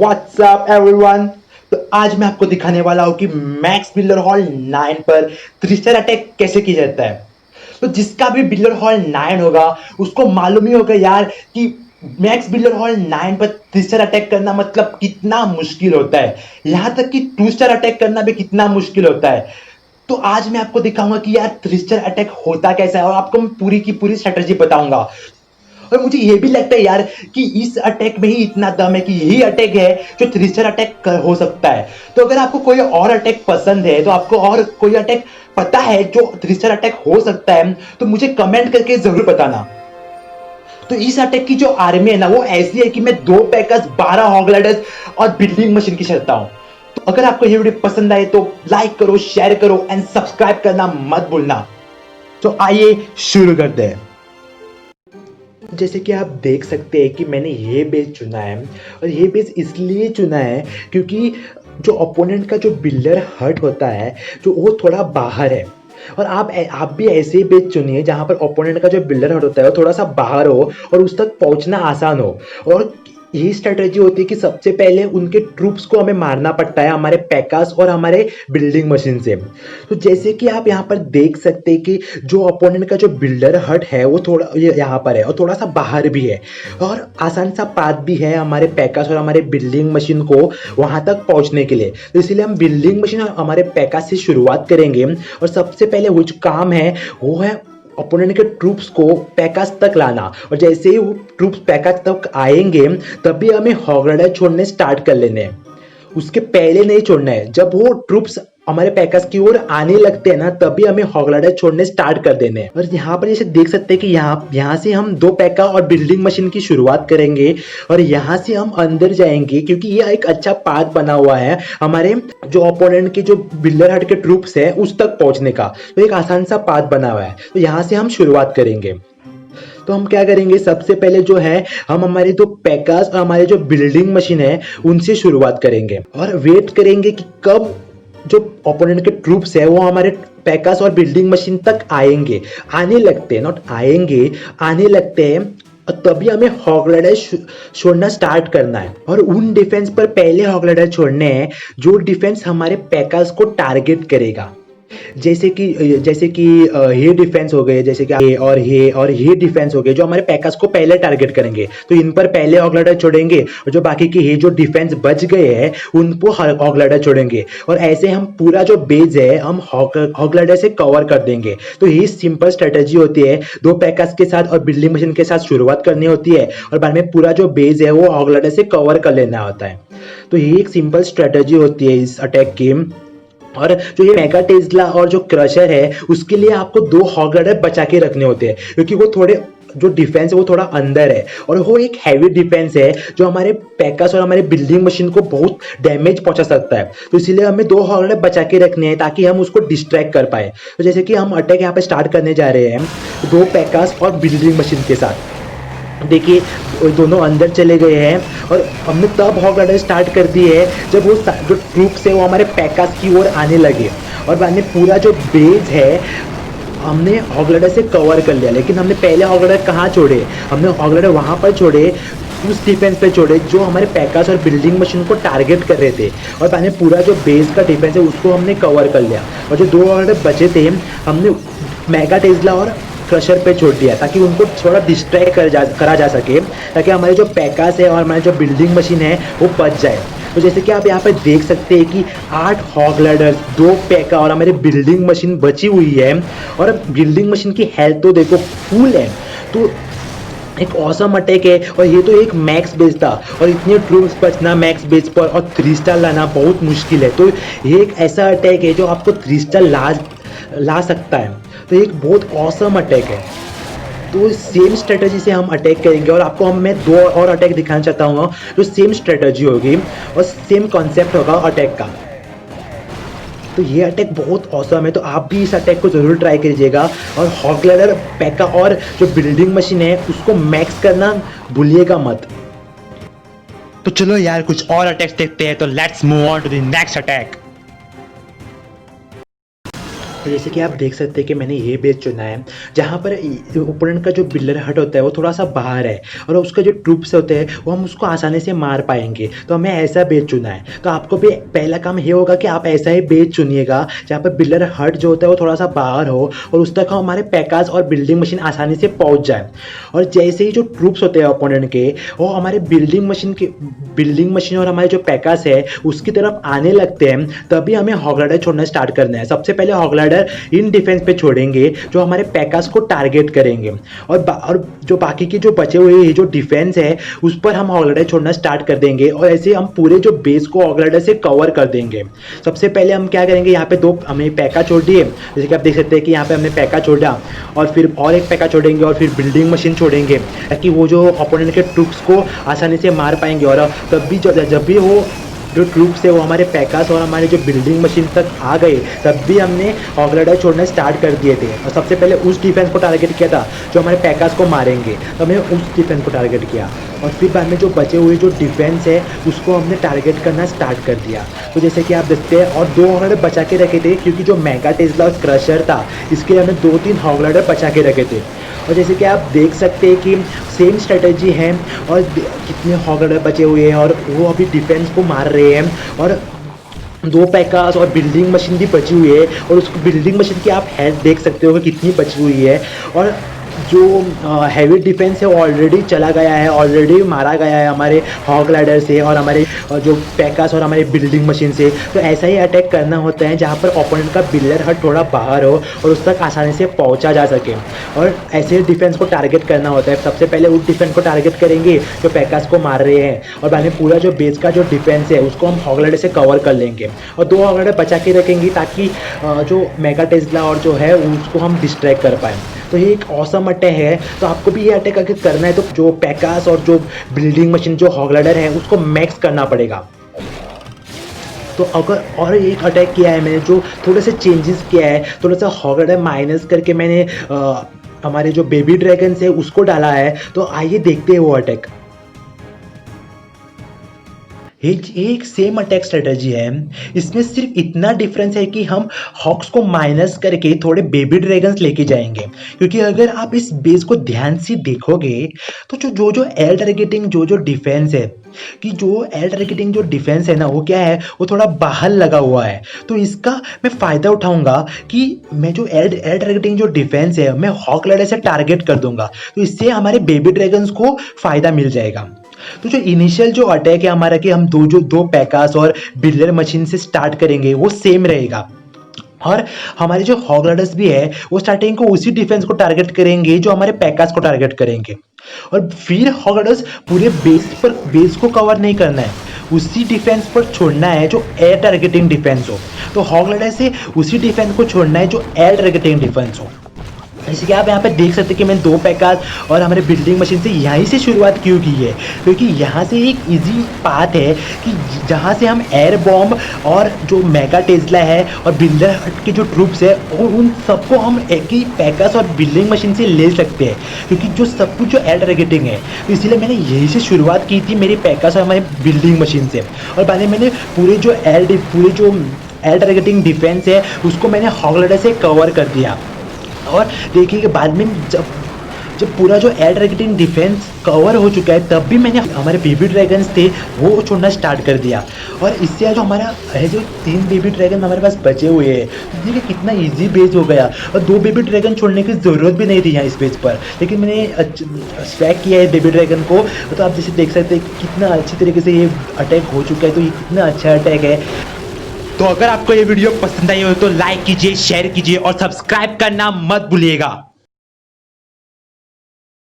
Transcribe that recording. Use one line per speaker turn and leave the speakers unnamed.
WhatsApp everyone. तो आज मैं आपको दिखाने वाला हूं कि मैक्स बिल्डर हॉल 9 पर 3 स्टार अटैक कैसे किया जाता है। तो जिसका भी बिल्डर हॉल 9 होगा उसको मालूम ही होगा यार कि मैक्स बिल्डर हॉल 9 पर 3 स्टार अटैक करना मतलब कितना मुश्किल होता है। यहां तक कि 2 स्टार अटैक करना भी कितना मुश्किल होता है। तो आज मैं आपको दिखाऊंगा कि यार 3 स्टार अटैक होता कैसा है और आपको मैं पूरी की पूरी स्ट्रेटजी बताऊंगा। और मुझे ये भी लगता है यार कि इस अटैक में ही इतना दम है कि यही अटैक है जो 3 स्टार अटैक हो सकता है। तो अगर आपको कोई और अटैक पसंद है, तो आपको और कोई अटैक पता है जो 3 स्टार अटैक हो सकता है, तो मुझे कमेंट करके जरूर बताना। तो इस अटैक की जो आर्मी है ना, वो ऐसी है कि मैं 2 पैकर्स, 12 हॉगलाइडर्स और बिल्डिंग मशीन की चलता हूं। तो अगर आपको ये वीडियो पसंद आए तो लाइक करो, शेयर करो एंड सब्सक्राइब करना मत भूलना। तो आइए शुरू करते हैं। जैसे कि आप देख सकते हैं कि मैंने ये बेस चुना है, और ये बेस इसलिए चुना है क्योंकि जो ओपोनेंट का जो बिल्डर हट होता है, जो वो थोड़ा बाहर है। और आप भी ऐसे ही बेस चुनिए जहाँ पर ओपोनेंट का जो बिल्डर हट होता है वो थोड़ा सा बाहर हो और उस तक पहुँचना आसान हो। और यही स्ट्रेटेजी होती है कि सबसे पहले उनके ट्रूप्स को हमें मारना पड़ता है हमारे पैकास और हमारे बिल्डिंग मशीन से। तो जैसे कि आप यहाँ पर देख सकते हैं कि जो अपोनेंट का जो बिल्डर हट है वो थोड़ा यहाँ पर है और थोड़ा सा बाहर भी है, और आसान सा पाथ भी है हमारे पैकास और हमारे बिल्डिंग मशीन को वहाँ तक पहुँचने के लिए। तो इसीलिए हम बिल्डिंग मशीन और हमारे पैकास से शुरुआत करेंगे, और सबसे पहले वो जो काम है वो है ओपोनेंट के ट्रूप्स को पैकास तक लाना। और जैसे ही वो ट्रूप्स पैकास तक आएंगे तभी हमें हॉगराइडर छोड़ने स्टार्ट कर लेने हैं। उसके पहले नहीं छोड़ना है। जब वो ट्रूप्स हमारे पैकर्स की ओर आने लगते हैं ना, तभी हमें हॉगलाइडर छोड़ने स्टार्ट कर देने हैं। और यहाँ पर जैसे देख सकते हैं कि यहाँ से हम 2 पैका और बिल्डिंग मशीन की शुरुआत करेंगे, और यहाँ से हम अंदर जाएंगे क्योंकि यह एक अच्छा पाथ बना हुआ है हमारे जो ओपोनेंट के जो बिल्डर हट के ट्रूप्स है उस तक पहुंचने का। तो एक आसान सा पाथ बना हुआ है, तो यहाँ से हम शुरुआत करेंगे। तो हम क्या करेंगे, सबसे पहले जो है हम हमारे जो पैकास और हमारे जो बिल्डिंग मशीन है उनसे शुरुआत करेंगे, और वेट करेंगे कि कब जो ओपोनेंट के ट्रूप्स है वो हमारे पैकास और बिल्डिंग मशीन तक आएंगे। आने लगते हैं, नॉट आएंगे, आने लगते हैं, और तभी हमें हॉगलाइडर छोड़ना स्टार्ट करना है। और उन डिफेंस पर पहले हॉगलाइडर छोड़ने हैं जो डिफेंस हमारे पैकास को टारगेट करेगा। जैसे कि ये डिफेंस हो गए, जैसे कि ये डिफेंस हो गए जो हमारे पैकर्स को पहले टारगेट करेंगे। तो इन पर पहले हॉगलाइडर छोड़ेंगे, और जो बाकी के ये जो डिफेंस बच गए हैं उनको हॉगलाइडर छोड़ेंगे, और ऐसे हम पूरा जो बेस है हम हॉगलाइडर से कवर कर देंगे। तो ये सिंपल स्ट्रेटेजी होती है। 2 पैकर्स के साथ और बिल्डिंग मशीन के साथ शुरुआत करनी होती है, और बाद में पूरा जो बेस है वो हॉगलाइडर से कवर कर लेना होता है। तो ये एक सिंपल स्ट्रेटेजी होती है इस अटैक की। और जो ये मेगा टेस्ला और जो क्रशर है उसके लिए आपको 2 हॉगलाइडर बचा के रखने होते हैं, क्योंकि वो थोड़े जो डिफेंस है वो थोड़ा अंदर है, और वो एक हैवी डिफेंस है जो हमारे पैकर्स और हमारे बिल्डिंग मशीन को बहुत डैमेज पहुंचा सकता है। तो इसीलिए हमें 2 हॉगलाइडर बचा के रखने हैं ताकि हम उसको डिस्ट्रैक्ट कर पाए। तो जैसे कि हम अटैक यहाँ पे स्टार्ट करने जा रहे हैं 2 पैकर्स और बिल्डिंग मशीन के साथ। देखिए दोनों अंदर चले गए हैं, और हमने तब हॉगलाइडर स्टार्ट कर दी है जब वो जो ट्रूप्स है वो हमारे पैकास की ओर आने लगे, और बाद में पूरा जो बेस है हमने हॉगलाइडर से कवर कर लिया। लेकिन हमने पहले हॉगलाइडर कहाँ छोड़े, हमने हॉगलाइडर वहाँ पर छोड़े, उस डिफेंस पे छोड़े जो हमारे पैकास और बिल्डिंग मशीन को टारगेट कर रहे थे, और बाद में पूरा जो बेस का डिफेंस है उसको हमने कवर कर लिया। और जो 2 हॉगलाइडर बचे थे हमने मेगा टेस्ला और क्रशर पे छोड़ दिया ताकि उनको थोड़ा डिस्ट्रैक्ट करा जा सके, ताकि हमारे जो पैकास है और हमारे जो बिल्डिंग मशीन है वो बच जाए। तो जैसे कि आप यहाँ पे देख सकते हैं कि 8 हॉगलाइडर्स, 2 पैका और हमारी बिल्डिंग मशीन बची हुई है, और बिल्डिंग मशीन की हेल्थ तो देखो फुल है। तो एक ऑसम अटैक है, और ये तो एक मैक्स बेस था, और इतने ट्रूप्स बचना मैक्स बेस पर और 3 स्टार लाना बहुत मुश्किल है। तो ये एक ऐसा अटैक है जो आपको 3 स्टार ला सकता है। तो एक बहुत ऑसम अटैक है। तो सेम स्ट्रेटजी से हम अटैक करेंगे, और आपको मैं 2 और अटैक दिखाना चाहता हूँ जो सेम स्ट्रेटजी होगी और सेम कॉन्सेप्ट होगा अटैक का। तो ये अटैक बहुत ऑसम है, तो आप भी इस अटैक को ज़रूर ट्राई कीजिएगा। और हॉगलाइडर, पैका और जो बिल्डिंग मशीन है उसको मैक्स करना भूलिएगा मत। तो चलो यार कुछ और अटैक्स देखते हैं। तो let's move on to the next attack. तो जैसे कि आप देख सकते हैं कि मैंने ये बेस चुना है जहाँ पर ओपोनेंट का जो बिल्डर हट होता है वो थोड़ा सा बाहर है और उसका जो ट्रूप्स होते हैं वो हम उसको आसानी से मार पाएंगे, तो हमें ऐसा बेस चुना है। तो आपको भी पहला काम ये होगा कि आप ऐसा ही बेस चुनिएगा जहाँ पर बिल्डर हट जो होता है वो थोड़ा सा बाहर हो और उस तक हमारे पैकास और बिल्डिंग मशीन आसानी से पहुँच जाए। और जैसे ही जो ट्रूप्स होते हैं ओपोनेंट के वो हमारे बिल्डिंग मशीन और हमारे जो पैकास है उसकी तरफ आने लगते हैं, तभी हमें हॉगलाइडर छोड़ना स्टार्ट करना है। सबसे पहले हॉगलाइडर इन डिफेंस पे छोड़ेंगे जो हमारे पैकास को टारगेट करेंगे और जो बाकी के जो बचे हुए जो डिफेंस है उस पर हम हॉगलाइडर छोड़ना स्टार्ट कर देंगे और ऐसे हम पूरे जो बेस को हॉगलाइडर से कवर कर देंगे। सबसे पहले हम क्या करेंगे, यहाँ पे दो हमें पैका छोड़ दिए, जैसे कि आप देख सकते हैं कि यहाँ पे हमने पैका छोड़ा और फिर और एक पैका छोड़ेंगे और फिर बिल्डिंग मशीन छोड़ेंगे ताकि वो जो ओपोनेंट के ट्रूप्स को आसानी से मार पाएंगे। और तब भी जब भी वो जो ट्रूप्स है वो हमारे पैकास और हमारे जो बिल्डिंग मशीन तक आ गए तब भी हमने हॉगलाइडर छोड़ना स्टार्ट कर दिए थे और सबसे पहले उस डिफेंस को टारगेट किया था जो हमारे पैकास को मारेंगे, तो हमने उस डिफेंस को टारगेट किया और फिर बाद में जो बचे हुए जो डिफेंस है उसको हमने टारगेट करना स्टार्ट कर दिया। तो जैसे कि आप देखते हैं और दो हॉगलाइडर बचा के रखे थे क्योंकि जो मेगा टेस्ला और क्रशर था इसके लिए हमने 2-3 हॉगलाइडर बचा के रखे थे। और जैसे कि आप देख सकते हैं कि सेम स्ट्रेटजी है और कितने हॉगलाइडर बचे हुए हैं और वो अभी डिफेंस को मार रहे हैं और 2 पैकास और बिल्डिंग मशीन भी बची हुई है और उस बिल्डिंग मशीन की आप हेल्थ देख सकते हो कि कितनी बची हुई है। और जो हैवी डिफेंस है वो ऑलरेडी चला गया है, ऑलरेडी मारा गया है हमारे हॉगलाइडर से और हमारे जो पैकास और हमारे बिल्डिंग मशीन से। तो ऐसा ही अटैक करना होता है जहाँ पर ओपोनेंट का बिल्डर हट थोड़ा बाहर हो और उस तक आसानी से पहुँचा जा सके और ऐसे डिफेंस को टारगेट करना होता है। सबसे पहले उस डिफेंस को टारगेट करेंगे जो पैकास को मार रहे हैं और बाद में पूरा जो बेस का जो डिफेंस है उसको हम हॉगलाइडर से कवर कर लेंगे और 2 हॉगलाइडर बचा के रखेंगे ताकि जो मेगा टेस्ला और जो है उसको हम डिस्ट्रैक्ट कर पाएँ। तो ये एक ऑसम अटैक है, तो आपको भी ये अटैक अगर करना है तो जो पैकास और जो बिल्डिंग मशीन जो हॉगलाइडर है उसको मैक्स करना पड़ेगा। तो अगर और एक अटैक किया है मैंने जो थोड़े से चेंजेस किया है, थोड़ा सा हॉगलाइडर माइनस करके मैंने हमारे जो बेबी ड्रैगन है उसको डाला है। तो आइए देखते हैं वो अटैक। एक सेम अटैक स्ट्रेटजी है, इसमें सिर्फ इतना डिफरेंस है कि हम हॉक्स को माइनस करके थोड़े बेबी ड्रैगन्स लेके जाएंगे। क्योंकि अगर आप इस बेस को ध्यान से देखोगे तो जो एयर टारगेटिंग जो डिफेंस है कि जो एयर टारगेटिंग जो डिफेंस है ना वो क्या है वो थोड़ा बाहर लगा हुआ है। तो इसका मैं फ़ायदा उठाऊंगा कि मैं जो एयर टारगेटिंग जो डिफेंस है मैं हॉगलाइडर से टारगेट कर दूंगा, तो इससे हमारे बेबी ड्रैगन्स को फ़ायदा मिल जाएगा। तो जो इनिशियल जो अटैक है हमारा कि हम दो पैकास और बिल्डर मशीन से स्टार्ट करेंगे वो सेम रहेगा और हमारे जो हॉगलाइडर्स भी है वो स्टार्टिंग को उसी डिफेंस को टारगेट करेंगे जो हमारे पैकास को टारगेट करेंगे और फिर हॉगलाइडर्स पूरे बेस को कवर नहीं करना है, उसी डिफेंस पर छोड़ना है जो एयर टारगेटिंग डिफेंस हो। तो हॉगलाइडर से उसी डिफेंस को छोड़ना है जो एयर टारगेटिंग डिफेंस हो। जैसे कि आप यहाँ पे देख सकते हैं कि मैंने 2 पैकास और हमारे बिल्डिंग मशीन से यहीं से शुरुआत क्यों की है, क्योंकि यहाँ से एक इजी पाथ है कि जहाँ से हम एयर बॉम्ब और जो मेगा टेस्ला है और बिल्डर हट के जो ट्रूप्स है और उन सबको हम एक ही पैकास और बिल्डिंग मशीन से ले सकते हैं, क्योंकि जो सब कुछ जो एयर टारगेटिंग है। तो इसीलिए मैंने यहीं से शुरुआत की थी मेरी पैकास और हमारे बिल्डिंग मशीन से और बाद में मैंने पूरे जो एयर टारगेटिंग डिफेंस है उसको मैंने हॉगलाइडर से कवर कर दिया। और देखिए कि बाद में जब पूरा जो एयर टारगेटिंग डिफेंस कवर हो चुका है तब भी मैंने हमारे बेबी ड्रैगन्स थे वो छोड़ना स्टार्ट कर दिया और इससे जो हमारा है जो 3 बेबी ड्रैगन हमारे पास बचे हुए हैं, तो देखिए कितना इजी बेस हो गया और 2 बेबी ड्रैगन छोड़ने की ज़रूरत भी नहीं थी यहाँ इस बेस पर, लेकिन मैंने स्टैक किया है बेबी ड्रैगन को। तो आप जैसे देख सकते हैं कितना अच्छी तरीके से ये अटैक हो चुका है, तो ये कितना अच्छा अटैक है। तो अगर आपको ये वीडियो पसंद आई हो तो लाइक कीजिए, शेयर कीजिए और सब्सक्राइब करना मत भूलिएगा।